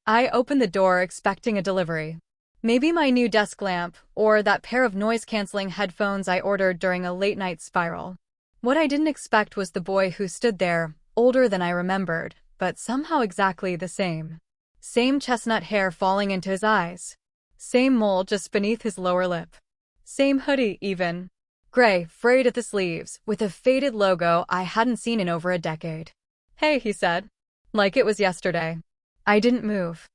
I opened the door expecting a delivery. Maybe my new desk lamp, or that pair of noise-canceling headphones I ordered during a late-night spiral. What I didn't expect was the boy who stood there, older than I remembered, but somehow exactly the same. Same chestnut hair falling into his eyes. Same mole just beneath his lower lip. Same hoodie, even. Gray, frayed at the sleeves, with a faded logo I hadn't seen in over a decade. "Hey," he said. Like it was yesterday. I didn't move.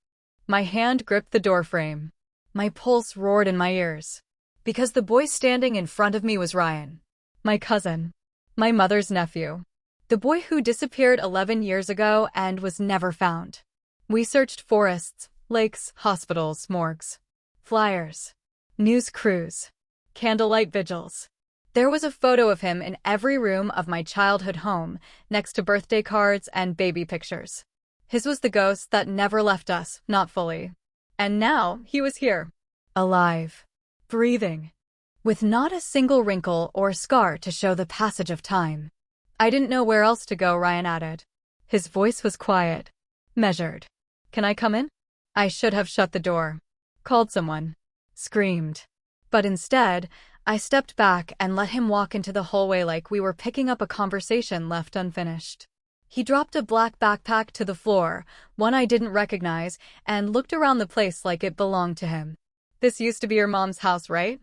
My hand gripped the doorframe. My pulse roared in my ears. Because the boy standing in front of me was Ryan. My cousin. My mother's nephew. The boy who disappeared 11 years ago and was never found. We searched forests, lakes, hospitals, morgues. Flyers. News crews. Candlelight vigils. There was a photo of him in every room of my childhood home, next to birthday cards and baby pictures. His was the ghost that never left us, not fully. And now, he was here. Alive. Breathing. With not a single wrinkle or scar to show the passage of time. I didn't know where else to go, Ryan added. His voice was quiet. Measured. "Can I come in?" I should have shut the door. Called someone. Screamed. But instead, I stepped back and let him walk into the hallway like we were picking up a conversation left unfinished. He dropped a black backpack to the floor, one I didn't recognize, and looked around the place like it belonged to him. "This used to be your mom's house, right?"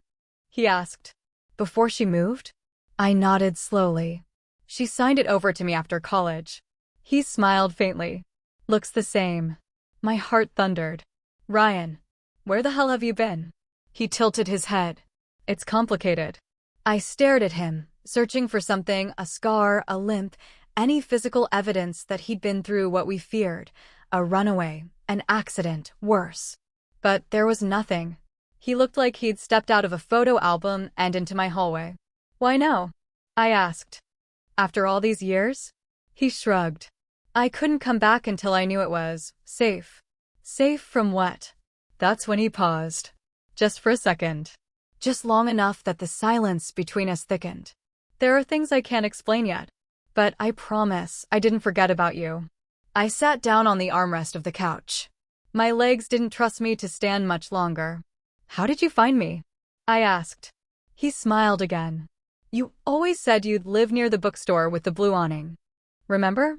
he asked. "Before she moved?" I nodded slowly. "She signed it over to me after college." He smiled faintly. "Looks the same." My heart thundered. "Ryan, where the hell have you been?" He tilted his head. "It's complicated." I stared at him, searching for something, a scar, a limp, any physical evidence that he'd been through what we feared, a runaway, an accident, worse. But there was nothing. He looked like he'd stepped out of a photo album and into my hallway. "Why no?" I asked. "After all these years?" He shrugged. "I couldn't come back until I knew it was safe." Safe from what? That's when he paused. Just for a second. Just long enough that the silence between us thickened. "There are things I can't explain yet. But I promise I didn't forget about you." I sat down on the armrest of the couch. My legs didn't trust me to stand much longer. "How did you find me?" I asked. He smiled again. "You always said you'd live near the bookstore with the blue awning. Remember?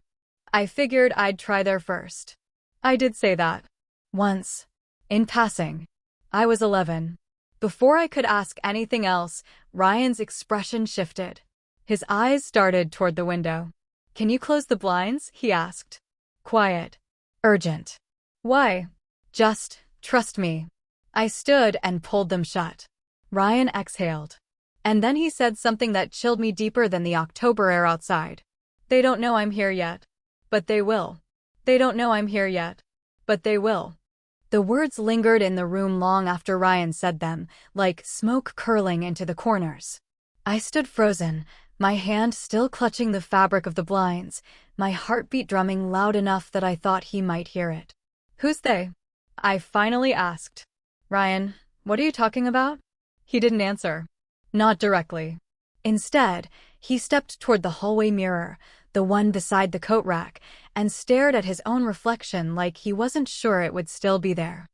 I figured I'd try there first." I did say that. Once. In passing. I was 11. Before I could ask anything else, Ryan's expression shifted. His eyes darted toward the window. "Can you close the blinds?" he asked. Quiet. Urgent. "Why?" "Just trust me." I stood and pulled them shut. Ryan exhaled. And then he said something that chilled me deeper than the October air outside. "They don't know I'm here yet. But they will. They don't know I'm here yet. But they will." The words lingered in the room long after Ryan said them, like smoke curling into the corners. I stood frozen, my hand still clutching the fabric of the blinds, my heartbeat drumming loud enough that I thought he might hear it. "Who's they?" I finally asked. "Ryan, what are you talking about?" He didn't answer. Not directly. Instead, he stepped toward the hallway mirror, the one beside the coat rack, and stared at his own reflection like he wasn't sure it would still be there.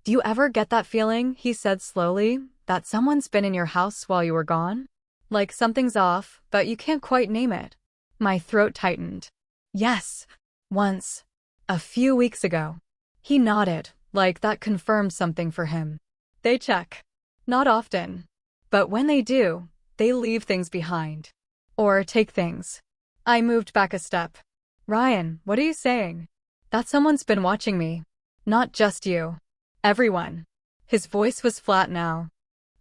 "Do you ever get that feeling," he said slowly, "that someone's been in your house while you were gone? Like something's off, but you can't quite name it?" My throat tightened. "Yes. Once. A few weeks ago." He nodded, like that confirmed something for him. "They check. Not often. But when they do, they leave things behind. Or take things." I moved back a step. "Ryan, what are you saying?" "That someone's been watching me. Not just you. Everyone." His voice was flat now.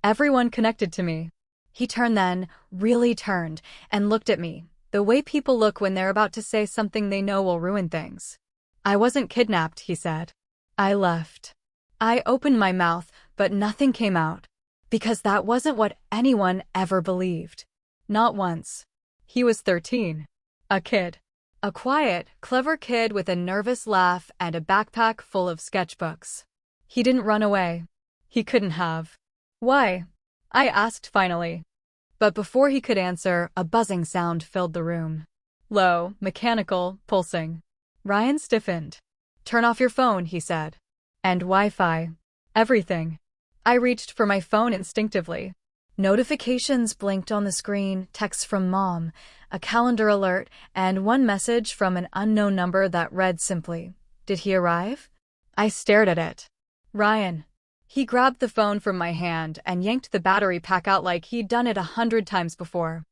"Everyone connected to me." He turned then, really turned, and looked at me, the way people look when they're about to say something they know will ruin things. "I wasn't kidnapped," he said. I left. I opened my mouth, but nothing came out. Because that wasn't what anyone ever believed. Not once. He was 13. A kid. A quiet, clever kid with a nervous laugh and a backpack full of sketchbooks. He didn't run away. He couldn't have. "Why?" I asked finally. But before he could answer, a buzzing sound filled the room. Low, mechanical, pulsing. Ryan stiffened. Turn off your phone, he said. And Wi-Fi. Everything. I reached for my phone instinctively. Notifications blinked on the screen, texts from Mom, a calendar alert, and one message from an unknown number that read simply, "Did he arrive?" I stared at it. Ryan. He grabbed the phone from my hand and yanked the battery pack out like he'd done it 100 times before.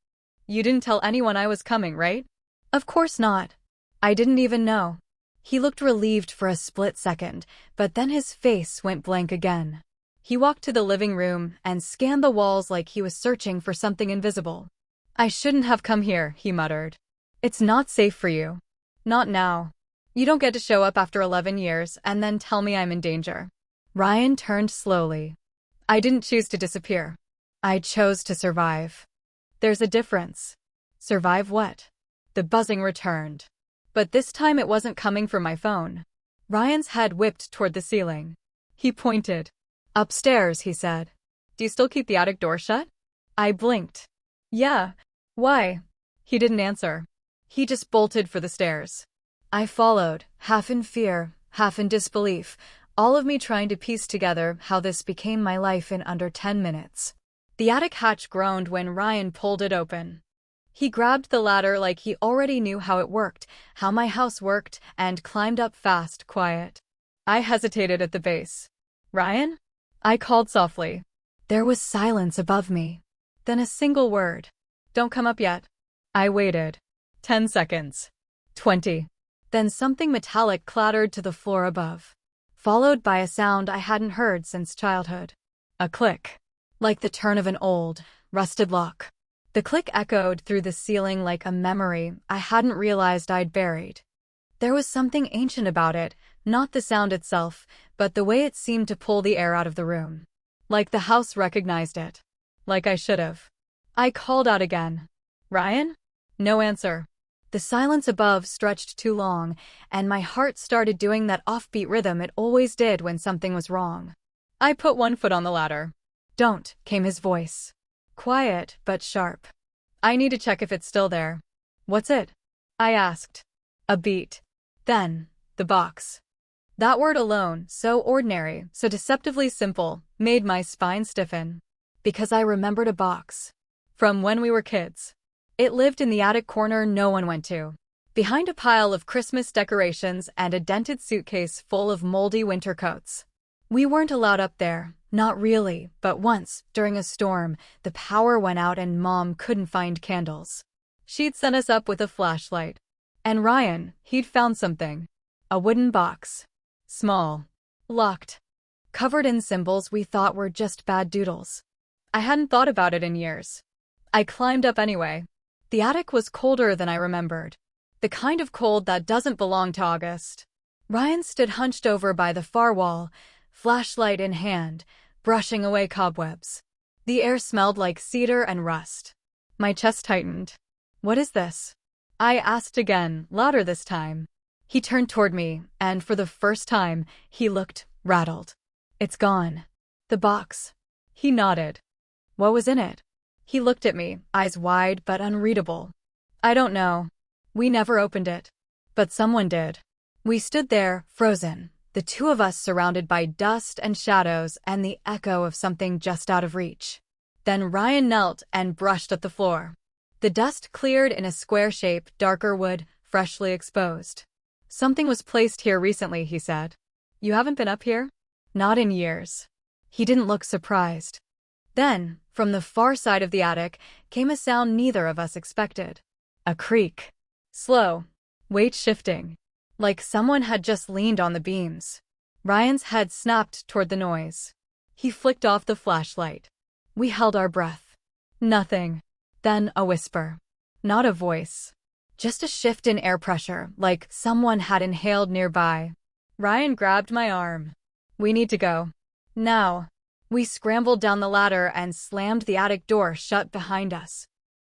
"You didn't tell anyone I was coming, right?" "Of course not. I didn't even know." He looked relieved for a split second, but then his face went blank again. He walked to the living room and scanned the walls like he was searching for something invisible. "I shouldn't have come here," he muttered. "It's not safe for you. Not now. You don't get to show up after 11 years and then tell me I'm in danger." Ryan turned slowly. "I didn't choose to disappear. I chose to survive." "There's a difference." "Survive what?" The buzzing returned. But this time it wasn't coming from my phone. Ryan's head whipped toward the ceiling. He pointed. "Upstairs," he said. "Do you still keep the attic door shut?" I blinked. "Yeah. Why?" He didn't answer. He just bolted for the stairs. I followed, half in fear, half in disbelief, all of me trying to piece together how this became my life in under 10 minutes. The attic hatch groaned when Ryan pulled it open. He grabbed the ladder like he already knew how it worked, how my house worked, and climbed up fast, quiet. I hesitated at the base. "Ryan?" I called softly. There was silence above me. Then a single word. "Don't come up yet." I waited. 10 seconds. 20. Then something metallic clattered to the floor above, followed by a sound I hadn't heard since childhood. A click. Like the turn of an old, rusted lock. The click echoed through the ceiling like a memory I hadn't realized I'd buried. There was something ancient about it, not the sound itself, but the way it seemed to pull the air out of the room. Like the house recognized it. Like I should have. I called out again. "Ryan?" No answer. The silence above stretched too long, and my heart started doing that offbeat rhythm it always did when something was wrong. I put one foot on the ladder. "Don't," came his voice. Quiet, but sharp. "I need to check if it's still there." "What's it?" I asked. A beat. Then, the box. That word alone, so ordinary, so deceptively simple, made my spine stiffen. Because I remembered a box. From when we were kids. It lived in the attic corner no one went to. Behind a pile of Christmas decorations and a dented suitcase full of moldy winter coats. We weren't allowed up there, not really, but once, during a storm, the power went out and Mom couldn't find candles. She'd sent us up with a flashlight. And Ryan, he'd found something. A wooden box. Small. Locked. Covered in symbols we thought were just bad doodles. I hadn't thought about it in years. I climbed up anyway. The attic was colder than I remembered. The kind of cold that doesn't belong to August. Ryan stood hunched over by the far wall, flashlight in hand, brushing away cobwebs. The air smelled like cedar and rust. My chest tightened. "What is this?" I asked again, louder this time. He turned toward me, and for the first time, he looked rattled. "It's gone." "The box." He nodded. "What was in it?" He looked at me, eyes wide but unreadable. "I don't know. We never opened it. But someone did." We stood there, frozen, the two of us surrounded by dust and shadows and the echo of something just out of reach. Then Ryan knelt and brushed at the floor. The dust cleared in a square shape, darker wood, freshly exposed. "Something was placed here recently," he said. "You haven't been up here?" "Not in years." He didn't look surprised. Then, from the far side of the attic, came a sound neither of us expected. A creak. Slow. Weight shifting. Like someone had just leaned on the beams. Ryan's head snapped toward the noise. He flicked off the flashlight. We held our breath. Nothing. Then a whisper. Not a voice. Just a shift in air pressure, like someone had inhaled nearby. Ryan grabbed my arm. "We need to go. Now." We scrambled down the ladder and slammed the attic door shut behind us.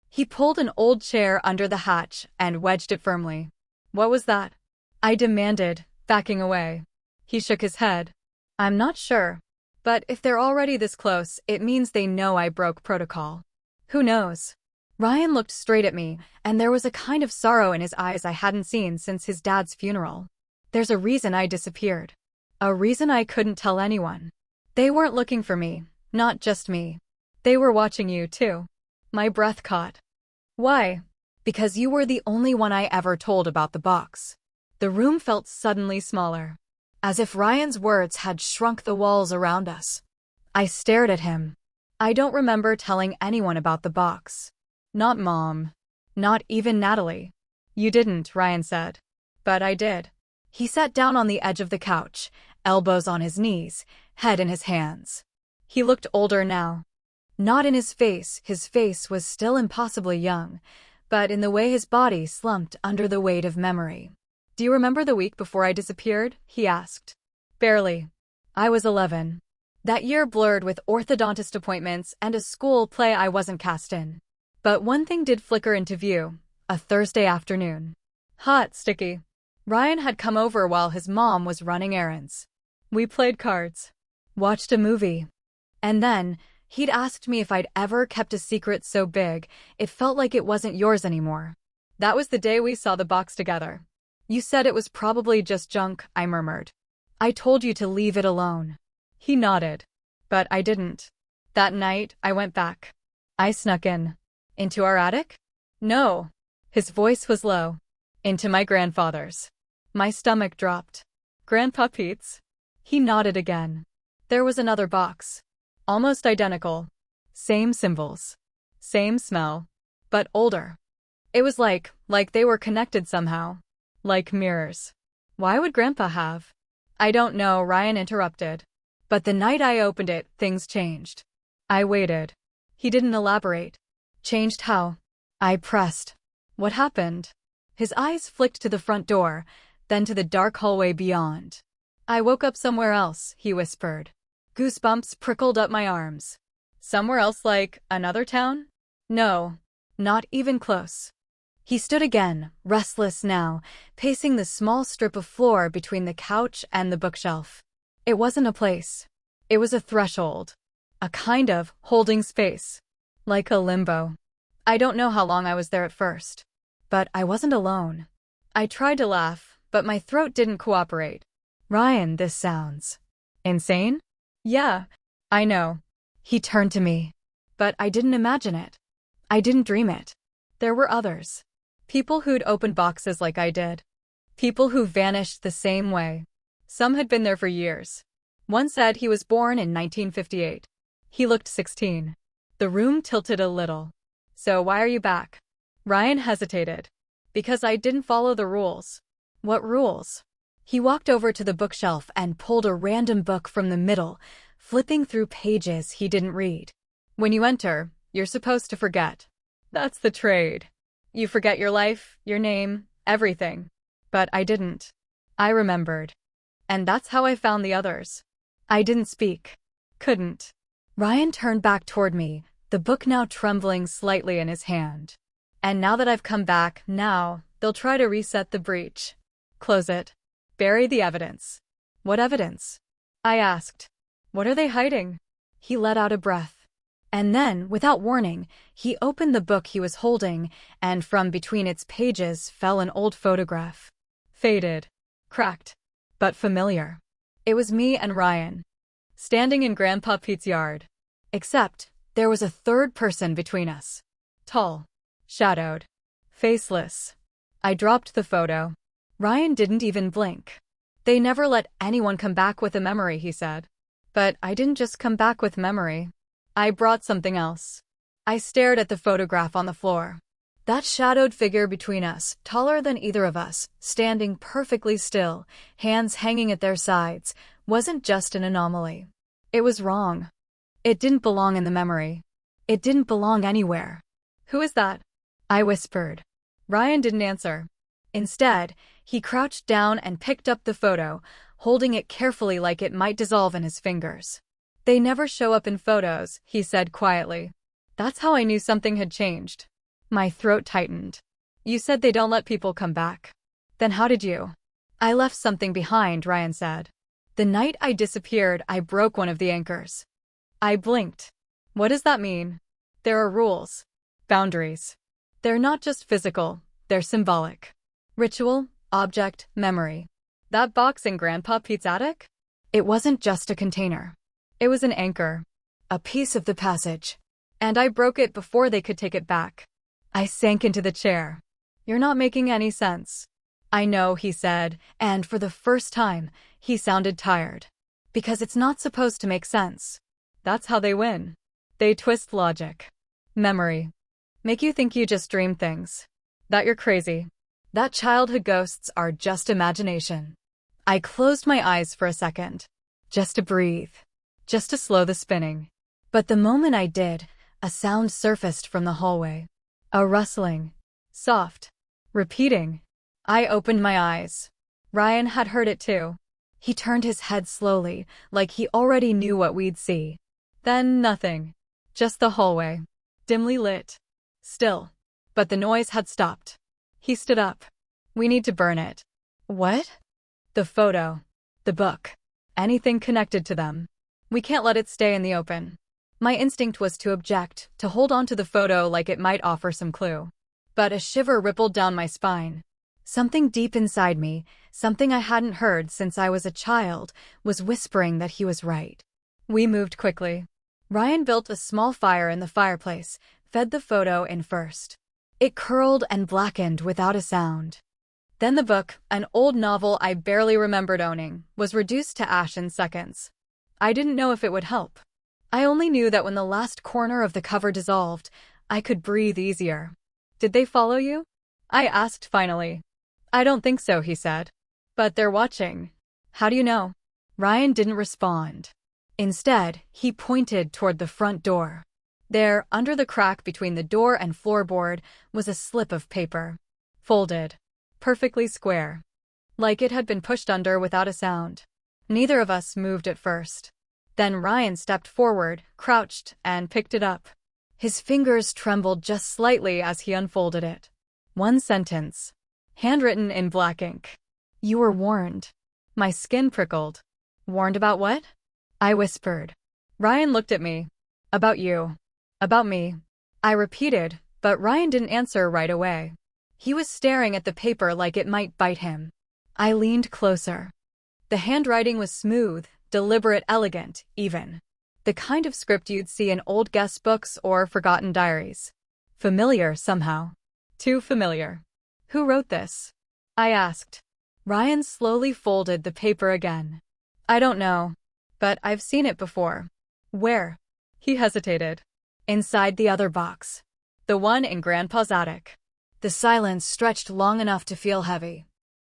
He pulled an old chair under the hatch and wedged it firmly. "What was that?" I demanded, backing away. He shook his head. "I'm not sure. But if they're already this close, it means they know I broke protocol. Who knows?" Ryan looked straight at me, and there was a kind of sorrow in his eyes I hadn't seen since his dad's funeral. There's a reason I disappeared. A reason I couldn't tell anyone. They weren't looking for me, not just me. They were watching you, too. My breath caught. Why? Because you were the only one I ever told about the box. The room felt suddenly smaller, as if Ryan's words had shrunk the walls around us. I stared at him. I don't remember telling anyone about the box. Not Mom. Not even Natalie. You didn't, Ryan said. But I did. He sat down on the edge of the couch, elbows on his knees, head in his hands. He looked older now. Not in his face was still impossibly young, but in the way his body slumped under the weight of memory. Do you remember the week before I disappeared? He asked. Barely. I was 11. That year blurred with orthodontist appointments and a school play I wasn't cast in. But one thing did flicker into view, a Thursday afternoon. Hot, sticky. Ryan had come over while his mom was running errands. We played cards, watched a movie, and then he'd asked me if I'd ever kept a secret so big it felt like it wasn't yours anymore. That was the day we saw the box together. You said it was probably just junk, I murmured. I told you to leave it alone. He nodded. But I didn't. That night, I went back. I snuck in. Into our attic? No. His voice was low. Into my grandfather's. My stomach dropped. Grandpa Pete's? He nodded again. There was another box. Almost identical. Same symbols. Same smell. But older. It was like they were connected somehow. Like mirrors. Why would Grandpa have? I don't know, Ryan interrupted. But the night I opened it, things changed. I waited. He didn't elaborate. Changed how? I pressed. What happened? His eyes flicked to the front door, then to the dark hallway beyond. I woke up somewhere else, he whispered. Goosebumps prickled up my arms. Somewhere else, like another town? No, not even close. He stood again, restless now, pacing the small strip of floor between the couch and the bookshelf. It wasn't a place. It was a threshold. A kind of holding space. Like a limbo. I don't know how long I was there at first. But I wasn't alone. I tried to laugh, but my throat didn't cooperate. Ryan, this sounds insane? Yeah, I know. He turned to me. But I didn't imagine it. I didn't dream it. There were others. People who'd opened boxes like I did. People who vanished the same way. Some had been there for years. One said he was born in 1958. He looked 16. The room tilted a little. So why are you back? Ryan hesitated. Because I didn't follow the rules. What rules? He walked over to the bookshelf and pulled a random book from the middle, flipping through pages he didn't read. When you enter, you're supposed to forget. That's the trade. You forget your life, your name, everything. But I didn't. I remembered. And that's how I found the others. I didn't speak. Couldn't. Ryan turned back toward me, the book now trembling slightly in his hand. And now that I've come back, now, they'll try to reset the breach. Close it. Bury the evidence. What evidence? I asked. What are they hiding? He let out a breath. And then, without warning, he opened the book he was holding, and from between its pages fell an old photograph. Faded. Cracked. But familiar. It was me and Ryan. Standing in Grandpa Pete's yard. Except, there was a third person between us. Tall. Shadowed. Faceless. I dropped the photo. Ryan didn't even blink. They never let anyone come back with a memory, he said. But I didn't just come back with memory. I brought something else. I stared at the photograph on the floor. That shadowed figure between us, taller than either of us, standing perfectly still, hands hanging at their sides, wasn't just an anomaly. It was wrong. It didn't belong in the memory. It didn't belong anywhere. Who is that? I whispered. Ryan didn't answer. Instead, he crouched down and picked up the photo, holding it carefully like it might dissolve in his fingers. They never show up in photos, he said quietly. That's how I knew something had changed. My throat tightened. You said they don't let people come back. Then how did you? I left something behind, Ryan said. The night I disappeared, I broke one of the anchors. I blinked. What does that mean? There are rules. Boundaries. They're not just physical, they're symbolic. Ritual, object, memory. That box in Grandpa Pete's attic? It wasn't just a container. It was an anchor. A piece of the passage. And I broke it before they could take it back. I sank into the chair. You're not making any sense. I know, he said, and for the first time, he sounded tired. Because it's not supposed to make sense. That's how they win. They twist logic. Memory. Make you think you just dream things. That you're crazy. That childhood ghosts are just imagination. I closed my eyes for a second. Just to breathe. Just to slow the spinning. But the moment I did, a sound surfaced from the hallway. A rustling. Soft. Repeating. I opened my eyes. Ryan had heard it too. He turned his head slowly, like he already knew what we'd see. Then nothing. Just the hallway. Dimly lit. Still. But the noise had stopped. He stood up. We need to burn it. What? The photo. The book. Anything connected to them. We can't let it stay in the open. My instinct was to object, to hold on to the photo like it might offer some clue. But a shiver rippled down my spine. Something deep inside me, something I hadn't heard since I was a child, was whispering that he was right. We moved quickly. Ryan built a small fire in the fireplace, fed the photo in first. It curled and blackened without a sound. Then the book, an old novel I barely remembered owning, was reduced to ash in seconds. I didn't know if it would help. I only knew that when the last corner of the cover dissolved, I could breathe easier. Did they follow you? I asked finally. I don't think so, he said. But they're watching. How do you know? Ryan didn't respond. Instead, he pointed toward the front door. There, under the crack between the door and floorboard, was a slip of paper. Folded. Perfectly square. Like it had been pushed under without a sound. Neither of us moved at first. Then Ryan stepped forward, crouched, and picked it up. His fingers trembled just slightly as he unfolded it. One sentence. Handwritten in black ink. You were warned. My skin prickled. Warned about what? I whispered. Ryan looked at me. About you. About me. I repeated, but Ryan didn't answer right away. He was staring at the paper like it might bite him. I leaned closer. The handwriting was smooth, deliberate, elegant, even. The kind of script you'd see in old guest books or forgotten diaries. Familiar somehow. Too familiar. Who wrote this? I asked. Ryan slowly folded the paper again. I don't know. But I've seen it before. Where? He hesitated. Inside the other box. The one in Grandpa's attic. The silence stretched long enough to feel heavy.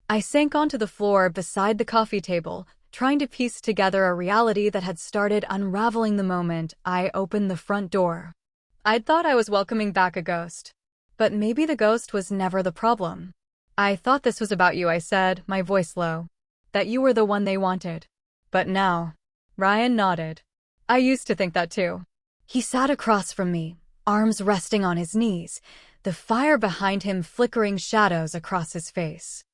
I sank onto the floor beside the coffee table, trying to piece together a reality that had started unraveling the moment I opened the front door. I'd thought I was welcoming back a ghost. But maybe the ghost was never the problem. I thought this was about you, I said, my voice low. That you were the one they wanted. But now. Ryan nodded. I used to think that too. He sat across from me, arms resting on his knees, the fire behind him flickering shadows across his face.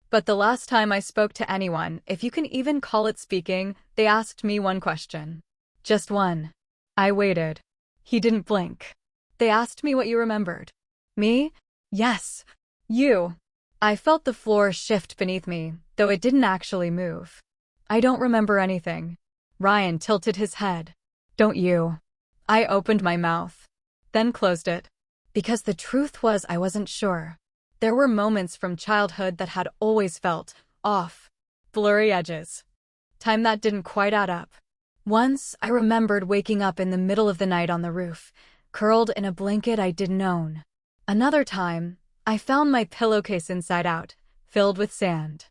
But the last time I spoke to anyone, if you can even call it speaking, they asked me one question. Just one. I waited. He didn't blink. They asked me what you remembered. Me? Yes. You. I felt the floor shift beneath me, though it didn't actually move. I don't remember anything. Ryan tilted his head. Don't you? I opened my mouth. Then closed it. Because the truth was I wasn't sure. There were moments from childhood that had always felt off. Blurry edges. Time that didn't quite add up. Once, I remembered waking up in the middle of the night on the roof, curled in a blanket I didn't own. Another time, I found my pillowcase inside out, filled with sand.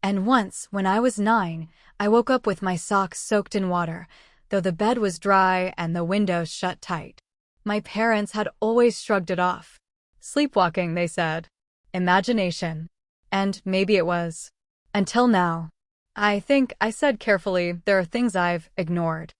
And once, when I was 9, I woke up with my socks soaked in water, though the bed was dry and the windows shut tight. My parents had always shrugged it off. Sleepwalking, they said. Imagination. And maybe it was. Until now. I think I said carefully, there are things I've ignored.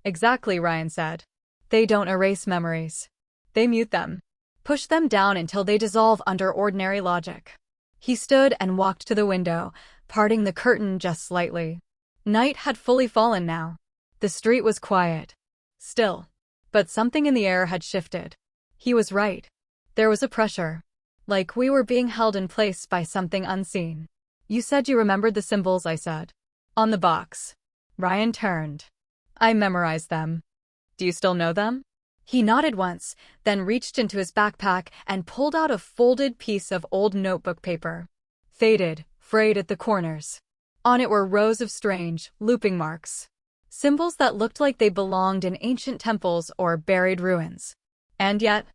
Exactly, Ryan said. They don't erase memories. They mute them. Push them down until they dissolve under ordinary logic. He stood and walked to the window, parting the curtain just slightly. Night had fully fallen now. The street was quiet. Still. But something in the air had shifted. He was right. There was a pressure. Like we were being held in place by something unseen. You said you remembered the symbols, I said. On the box. Ryan turned. I memorized them. Do you still know them? He nodded once, then reached into his backpack and pulled out a folded piece of old notebook paper. Faded, frayed at the corners. On it were rows of strange, looping marks. Symbols that looked like they belonged in ancient temples or buried ruins. And yet,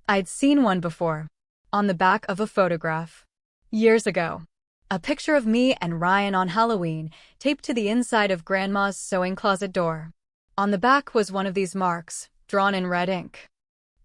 I'd seen one before. On the back of a photograph. Years ago. A picture of me and Ryan on Halloween, taped to the inside of Grandma's sewing closet door. On the back was one of these marks, drawn in red ink.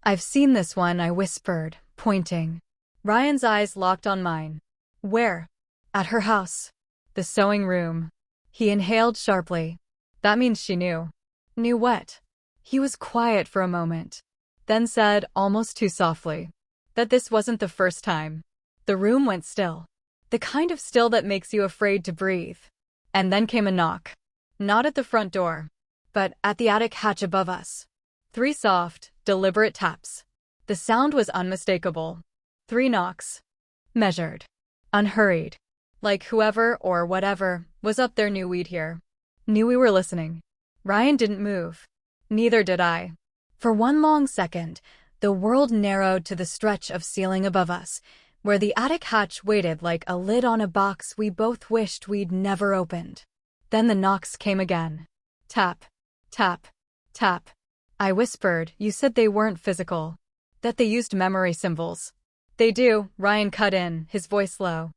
I've seen this one, I whispered, pointing. Ryan's eyes locked on mine. Where? At her house. The sewing room. He inhaled sharply. That means she knew. Knew what? He was quiet for a moment. Then said, almost too softly, that this wasn't the first time. The room went still. The kind of still that makes you afraid to breathe. And then came a knock. Not at the front door, but at the attic hatch above us. 3 soft, deliberate taps. The sound was unmistakable. 3 knocks. Measured. Unhurried. Like whoever or whatever was up there knew we'd hear. Knew we were listening. Ryan didn't move. Neither did I. For one long second, the world narrowed to the stretch of ceiling above us, where the attic hatch waited like a lid on a box we both wished we'd never opened. Then the knocks came again. Tap. Tap. Tap. I whispered, you said they weren't physical. That they used memory symbols. They do, Ryan cut in, his voice low.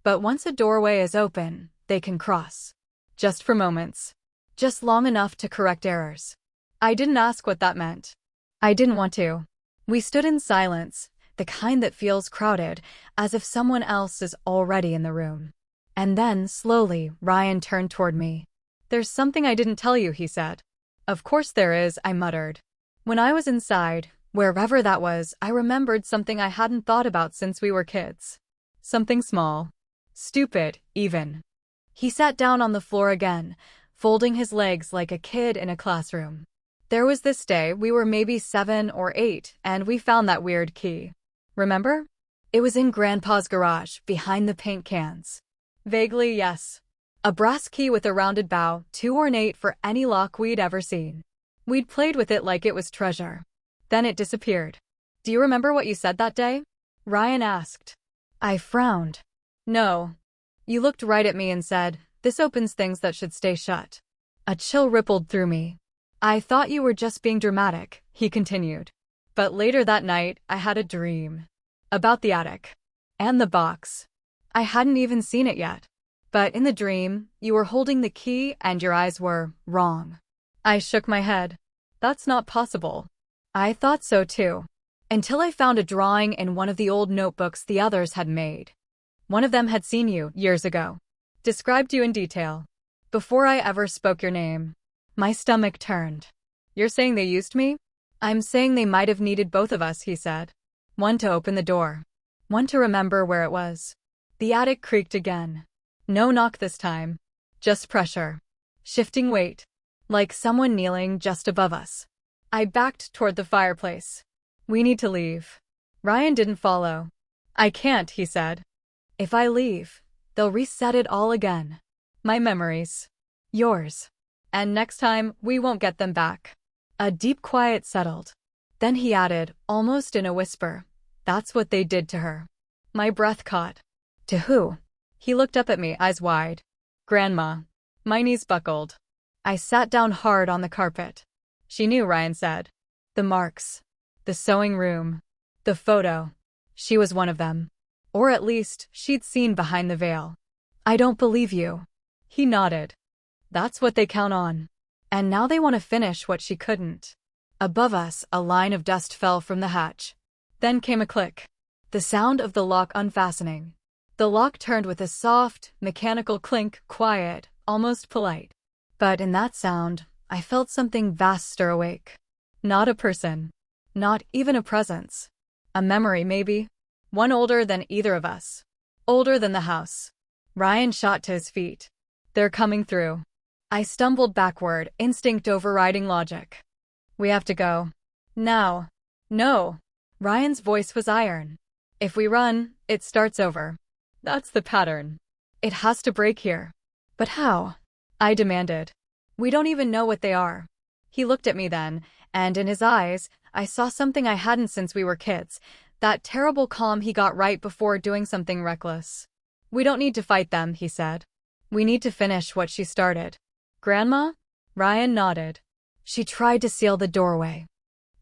But once a doorway is open, they can cross. Just for moments. Just long enough to correct errors. I didn't ask what that meant. I didn't want to. We stood in silence, the kind that feels crowded, as if someone else is already in the room. And then, slowly, Ryan turned toward me. There's something I didn't tell you, he said. Of course there is, I muttered. When I was inside, wherever that was, I remembered something I hadn't thought about since we were kids. Something small. Stupid, even. He sat down on the floor again, folding his legs like a kid in a classroom. There was this day, we were maybe 7 or 8, and we found that weird key. Remember? It was in Grandpa's garage, behind the paint cans. Vaguely, yes. A brass key with a rounded bow, too ornate for any lock we'd ever seen. We'd played with it like it was treasure. Then it disappeared. Do you remember what you said that day? Ryan asked. I frowned. No. You looked right at me and said, this opens things that should stay shut. A chill rippled through me. I thought you were just being dramatic, he continued. But later that night, I had a dream. About the attic. And the box. I hadn't even seen it yet. But in the dream, you were holding the key and your eyes were wrong. I shook my head. That's not possible. I thought so too. Until I found a drawing in one of the old notebooks the others had made. One of them had seen you years ago. Described you in detail. Before I ever spoke your name. My stomach turned. You're saying they used me? I'm saying they might have needed both of us, he said. One to open the door. One to remember where it was. The attic creaked again. No knock this time. Just pressure. Shifting weight. Like someone kneeling just above us. I backed toward the fireplace. We need to leave. Ryan didn't follow. I can't, he said. If I leave, they'll reset it all again. My memories. Yours. And next time, we won't get them back. A deep quiet settled. Then he added, almost in a whisper, that's what they did to her. My breath caught. To who? He looked up at me, eyes wide. Grandma. My knees buckled. I sat down hard on the carpet. She knew, Ryan said. The marks. The sewing room. The photo. She was one of them. Or at least, she'd seen behind the veil. I don't believe you. He nodded. That's what they count on. And now they want to finish what she couldn't. Above us, a line of dust fell from the hatch. Then came a click. The sound of the lock unfastening. The lock turned with a soft, mechanical clink, quiet, almost polite. But in that sound, I felt something vast stir awake. Not a person. Not even a presence. A memory, maybe. One older than either of us. Older than the house. Ryan shot to his feet. They're coming through. I stumbled backward, instinct overriding logic. We have to go. Now. No. Ryan's voice was iron. If we run, it starts over. That's the pattern. It has to break here. But how? I demanded. We don't even know what they are. He looked at me then, and in his eyes, I saw something I hadn't since we were kids, that terrible calm he got right before doing something reckless. We don't need to fight them, he said. We need to finish what she started. Grandma? Ryan nodded. She tried to seal the doorway.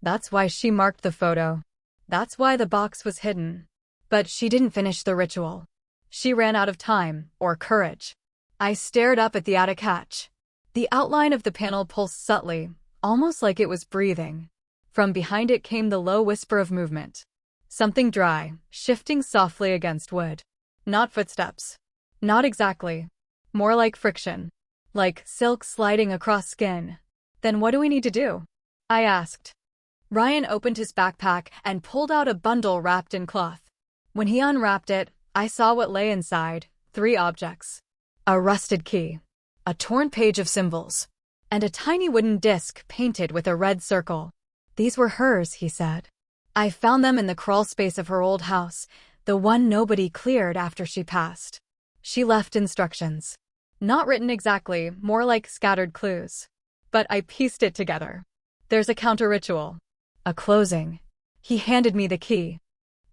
That's why she marked the photo. That's why the box was hidden. But she didn't finish the ritual. She ran out of time, or courage. I stared up at the attic hatch. The outline of the panel pulsed subtly, almost like it was breathing. From behind it came the low whisper of movement. Something dry, shifting softly against wood. Not footsteps. Not exactly. More like friction. Like silk sliding across skin. Then what do we need to do? I asked. Ryan opened his backpack and pulled out a bundle wrapped in cloth. When he unwrapped it, I saw what lay inside, 3 objects. A rusted key, a torn page of symbols, and a tiny wooden disc painted with a red circle. These were hers, he said. I found them in the crawl space of her old house, the one nobody cleared after she passed. She left instructions. Not written exactly, more like scattered clues. But I pieced it together. There's a counter-ritual. A closing. He handed me the key.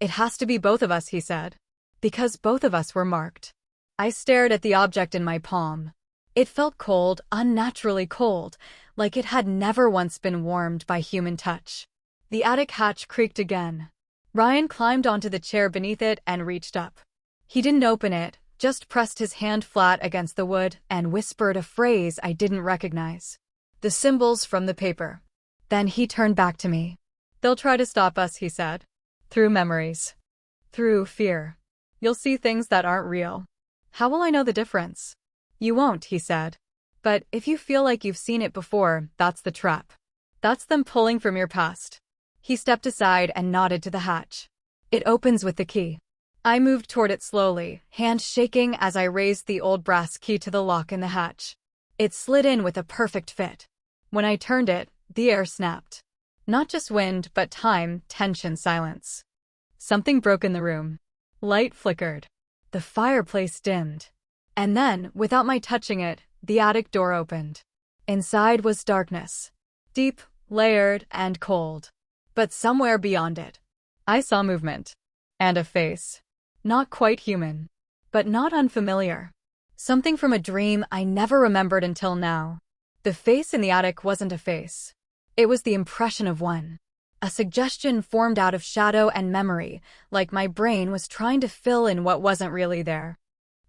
It has to be both of us, he said. Because both of us were marked. I stared at the object in my palm. It felt cold, unnaturally cold, like it had never once been warmed by human touch. The attic hatch creaked again. Ryan climbed onto the chair beneath it and reached up. He didn't open it, just pressed his hand flat against the wood and whispered a phrase I didn't recognize. The symbols from the paper. Then he turned back to me. They'll try to stop us, he said. Through memories. Through fear. You'll see things that aren't real. How will I know the difference? You won't, he said. But if you feel like you've seen it before, that's the trap. That's them pulling from your past. He stepped aside and nodded to the hatch. It opens with the key. I moved toward it slowly, hand shaking as I raised the old brass key to the lock in the hatch. It slid in with a perfect fit. When I turned it, the air snapped. Not just wind, but time, tension, silence. Something broke in the room. Light flickered. The fireplace dimmed. And then, without my touching it, the attic door opened. Inside was darkness. Deep, layered, and cold. But somewhere beyond it, I saw movement. And a face. Not quite human. But not unfamiliar. Something from a dream I never remembered until now. The face in the attic wasn't a face. It was the impression of one. A suggestion formed out of shadow and memory, like my brain was trying to fill in what wasn't really there.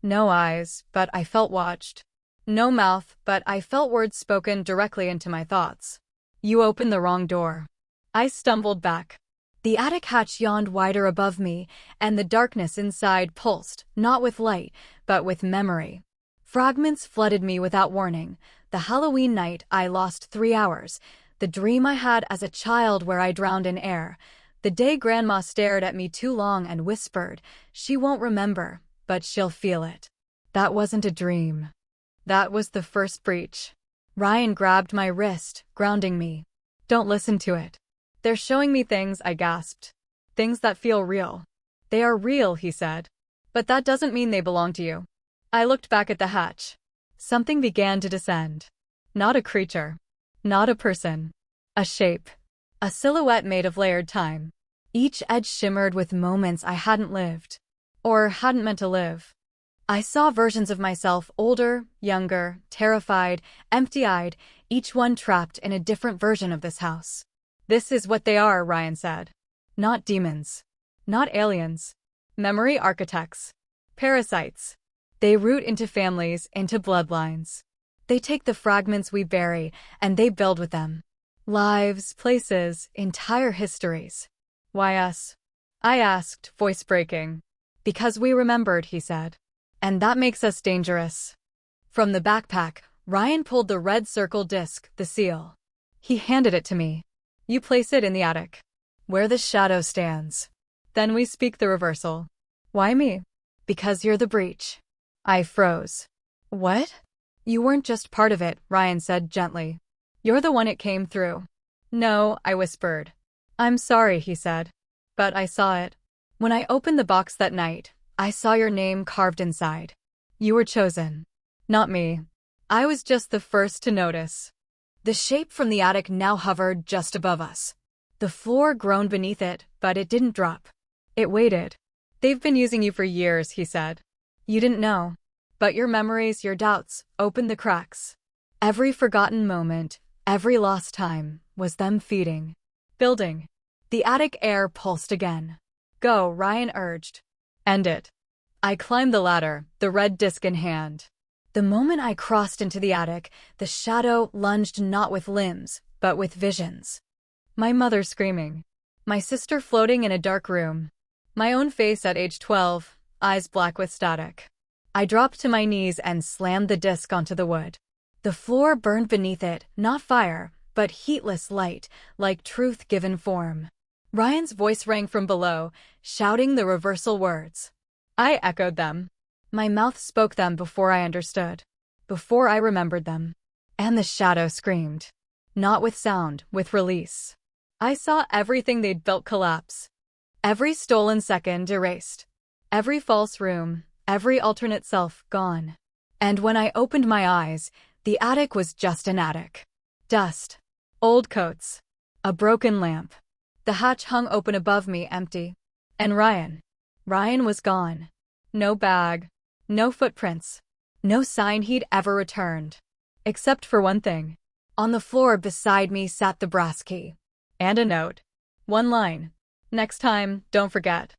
No eyes, but I felt watched. No mouth, but I felt words spoken directly into my thoughts. You opened the wrong door. I stumbled back. The attic hatch yawned wider above me, and the darkness inside pulsed, not with light, but with memory. Fragments flooded me without warning. The Halloween night I lost 3 hours. The dream I had as a child where I drowned in air. The day Grandma stared at me too long and whispered, "She won't remember, but she'll feel it." That wasn't a dream. That was the first breach. Ryan grabbed my wrist, grounding me. Don't listen to it. They're showing me things, I gasped. Things that feel real. They are real, he said. But that doesn't mean they belong to you. I looked back at the hatch. Something began to descend. Not a creature. Not a person. A shape. A silhouette made of layered time. Each edge shimmered with moments I hadn't lived. Or hadn't meant to live. I saw versions of myself, older, younger, terrified, empty-eyed, each one trapped in a different version of this house. This is what they are, Ryan said. Not demons. Not aliens. Memory architects. Parasites. They root into families, into bloodlines. They take the fragments we bury, and they build with them. Lives, places, entire histories. Why us? I asked, voice breaking. Because we remembered, he said. And that makes us dangerous. From the backpack, Ryan pulled the red circle disc, the seal. He handed it to me. You place it in the attic. Where the shadow stands. Then we speak the reversal. Why me? Because you're the breach. I froze. What? You weren't just part of it, Ryan said gently. You're the one it came through. No, I whispered. I'm sorry, he said. But I saw it. When I opened the box that night, I saw your name carved inside. You were chosen. Not me. I was just the first to notice. The shape from the attic now hovered just above us. The floor groaned beneath it, but it didn't drop. It waited. They've been using you for years, he said. You didn't know. But your memories, your doubts, opened the cracks. Every forgotten moment, every lost time, was them feeding. Building. The attic air pulsed again. Go, Ryan urged. End it. I climbed the ladder, the red disc in hand. The moment I crossed into the attic, the shadow lunged not with limbs, but with visions. My mother screaming. My sister floating in a dark room. My own face at age 12, eyes black with static. I dropped to my knees and slammed the disc onto the wood. The floor burned beneath it, not fire, but heatless light, like truth given form. Ryan's voice rang from below, shouting the reversal words. I echoed them. My mouth spoke them before I understood, before I remembered them. And the shadow screamed. Not with sound, with release. I saw everything they'd built collapse. Every stolen second erased. Every false room, every alternate self gone. And when I opened my eyes, the attic was just an attic. Dust. Old coats. A broken lamp. The hatch hung open above me, empty. And Ryan. Ryan was gone. No bag. No footprints. No sign he'd ever returned. Except for one thing. On the floor beside me sat the brass key. And a note. One line. Next time, don't forget.